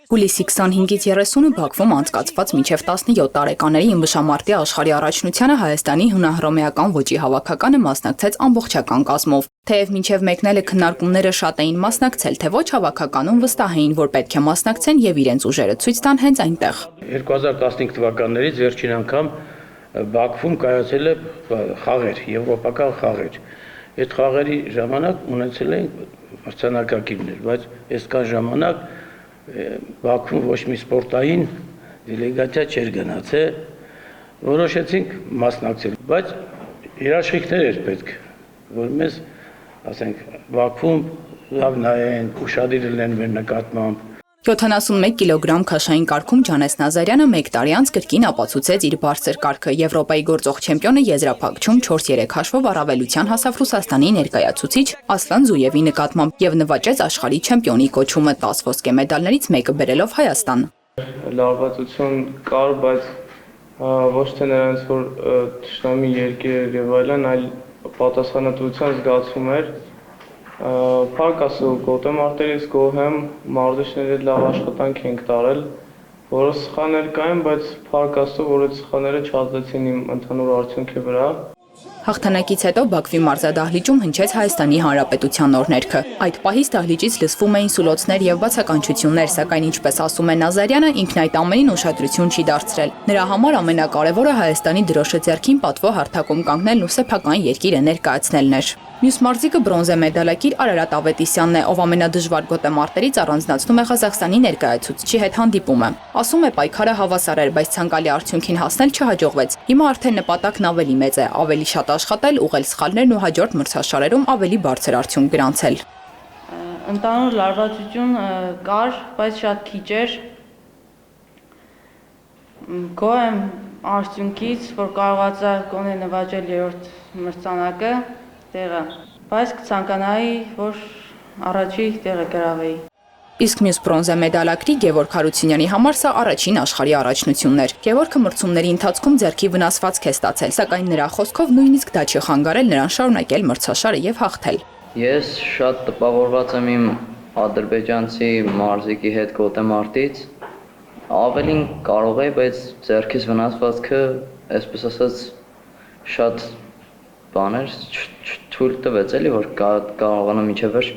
Հուլիսի 25-ից 30-ը Բաքվում անցկացված մինչև 17 տարեկաների ըմբշամարտի աշխարհի առաջնությանը Հայաստանի հունահռոմեական ոճի հավաքականը մասնակցեց ամբողջական կազմով։ Թեև մինչև մեկնելը քննարկումները շատ էին մասնակցել, թե ոչ հավաքականում վստահ էին, որ պետք է մասնակցեն եւ իրենց ուժերը ցույց տան հենց այնտեղ։ 2015 թվականներից վերջին անգամ Բաքվում կայացել է խաղեր, եվրոպական խաղեր։ Այդ խաղերի ժամանակ ունեցել էին մրցանակակիրներ, բայց այսքան ժամանակ Բաքվում ոչ մի սպորտային դելեգացիա չէր գնացել, որոշեցինք մասնակցել, բայց երաշխիքներ էր պետք, որ մեզ, ասենք, Բաքվում լավ նայեն, ուշադիր լինեն մեր նկատմամբ։ 71 կիլոգրամ քաշային կարգում Ջանես Նազարյանը մեկ տարի անց կրկին ապացուցեց իր բարձր կարգը։ Եվրոպայի գործող չեմպիոնը եզրափակչում 4-3 հաշվով առավելության հասավ Ռուսաստանի ներկայացուցիչ Ասլան Զույևի նկատմամբ եւ նվաճեց աշխարհի չեմպիոնի կոչումը 10 ոսկե մեդալներից մեկը բերելով Հայաստան։ Լարվածություն կար, բայց ոչ թե նրանց որ թշնամի երկեր եւ այլն, այլ պատասխանատվության զգացում էր։ Փառք Աստծո, գոտեմարտերից գոհ եմ, մարզիչները լավ աշխատանք ենք տարել, որը սխալներ կային, բայց փառք Աստծո, որ այդ սխալները չազդեցին իմ ընդհանուր արդյունքի վրա։ Հաղթանակից հետո Բաքվի մարզադահլիճում հնչեց Հայաստանի Հանրապետության օրհներգը։ Այդ պահից դահլիճից լսվում էին սուլոցներ եւ բացականչություններ, սակայն ինչպես ասում է Նազարյանը, ինքն այդ ամենին ուշադրություն չի դարձրել։ Նրա համար ամենակարևորը Հայաստանի դրոշը ձեռքին պատվո հարթակում կանգնելն ու սեփական երկիրը ներկայացնելն էր։ Մյուս մարզիկը բրոնզե մեդալակիր Արարատ Ավետիսյանն է, ով ամենադժվար գոտեմարտերից առանձնացնում է Ղազախստանի ներկայացուցչի հետ հանդիպումը։ Ասում է պայքարը հավասար էր, բայց ցանկալի արդյունքին հասնել չհաջողվեց։ Հիմա արդեն նպատակն ավելի մեծ է, ավելի շատ աշխատել, ուղղել սխալներն ու հաջորդ մրցաշարերում ավելի բարձր արդյունք գրանցել։ Ընդհանուր լարվածություն կար, բայց շատ քիչ էր։ Գոհ եմ արդյունքից, որ կարողացա գոնե նվաճել երրորդ մրցանակը տեղը, բայց կցանկանայի, որ առաջի տեղը գրավեի։ Իսկ մյուս բրոնզե մեդալակրի Գևորգ Հարությունյանի համար սա առաջին աշխարհի առաջնությունն էր։ Գևորգը մրցումների ընթացքում ձեռքի վնասվածք է ստացել, սակայն նրա խոսքով նույնիսկ դա չի խանգարել նրան շարունակել մրցաշարը եւ հաղթել։ Ես շատ տպավորված եմ իմ ադրբեջանցի մարզիկի հետ գոտեմարտից։ Ավելին կարող էի, բայց ձեռքիս վնասվածքը, այսպես ասած, շատ բաներ թույլ տվեց էլի, որ կարողանամ մինչև վերջ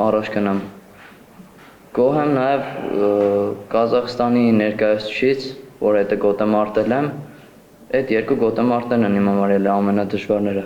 առաջ գնամ։ Գոհ եմ նաև Ղազախստանի ներկայացուցիչից, որ այդ գոտեմարտել եմ։ Այդ երկու գոտեմարտերն են իմ համար ամենադժվարները։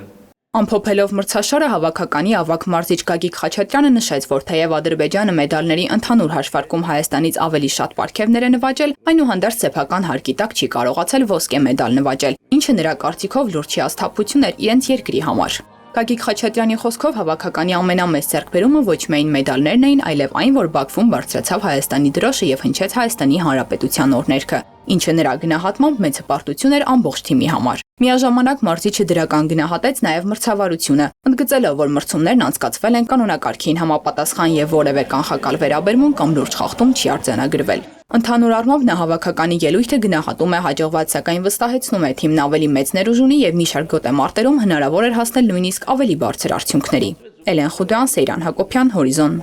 Ամփոփելով մրցաշարը հավաքականի ավագ մարզիչ Գագիկ Խաչատրյանը նշեց, որ թեև Ադրբեջանը մեդալների ընդհանուր հաշվարկում Հայաստանից ավելի շատ պարգևներ է նվաճել, այնուհանդերձ սեփական հարկի տակ չի կարողացել ոսկե մեդալ նվաճել, ինչը նրա կարծիքով լուրջ հիասթափություն էր իրենց երկրի համար։ Գագիկ Խաչատրյանի խոսքով հավաքականի ամենամեծ ձեռքբերումը ոչ միայն մեդալներն էին, այլև այն, որ Բաքվում բարձրացավ Հայաստանի դրոշը եւ հնչեց Հայաստանի Հանրապետության օրհներգը, ինչը նրա գնահատմամբ մեծ հպարտություն էր ամբողջ թիմի համար։ Միաժամանակ մարզիչը դրական գնահատեց նաև մրցավարությունը, ընդգծելով, որ մրցումներն անցկացվել են կանոնակարգին համապատասխան եւ որևէ կանխակալ վերաբերմունք կամ լուրջ խախտում չի արձանագրվել։ Ընդհանուր առմամբ նա հավաքականի ելույթը գնահատում է հաջողված, սակայն վստահեցնում է թիմն ավելի մեծ ներուժ ունի եւ մի շարք գոտեմարտերում հնարավոր էր հասնել նույնիսկ ավելի բարձր արդյունքների։ Էլեն Խուդյան, Սեյրան Հակոբյան, Հորիզոն։